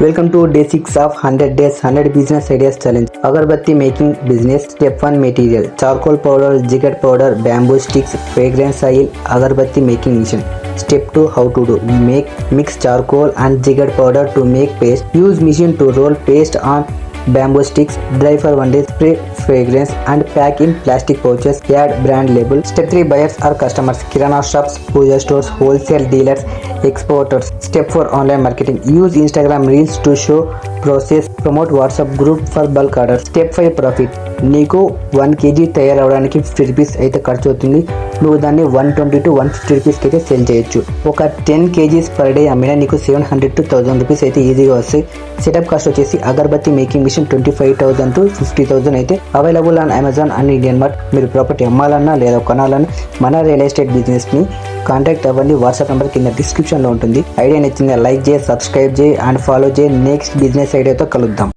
Welcome to day 6 of 100 days 100 business ideas challenge. Agarbatti making business. Step 1 material: charcoal powder, jigger powder, bamboo sticks, fragrance oil, agarbatti making machine. Step 2 how to do: mix charcoal and jigger powder to make paste. Use machine to roll paste on bamboo sticks. Dry for 1 day. Spray fragrance and pack in plastic pouches. Add brand label. Step 3 buyers or customers: kirana shops, puja stores, wholesale dealers, exporters. Step 4 online marketing. Use Instagram reels to show process. Promote WhatsApp group for bulk orders. Step 5 profit. నీకు 1 kg తయారవడానికి 50 rupees అయితే ఖర్చు అవుతుంది. నువ్వు దాన్ని 120 to 150 రూపీస్కి అయితే sale చేయొచ్చు. ఒక 10 kgs పర్ డే అమ్మినా నీకు 700 to 1000 రూపీస్ అయితే ఈజీగా వస్తాయి. సెటప్ కాస్ట్ వచ్చేసి అగర్బత్తి మేకింగ్ మిషన్ 25,000 to 50,000 అయితే available on Amazon and Indian mart. మీరు ప్రాపర్టీ అమ్మాలన్నా లేదా కొనాలన్నా మన రియల్ ఎస్టేట్ బిజినెస్ని కాంటాక్ట్ అవ్వండి. వాట్సాప్ నెంబర్ కింద డిస్క్రిప్షన్లో ఉంటుంది. ఐడియా నచ్చిందా లైక్ చేయి, సబ్స్క్రైబ్ చేయి అండ్ ఫాలో చేయి. నెక్స్ట్ బిజినెస్ ఐడియాతో కలుద్దాం.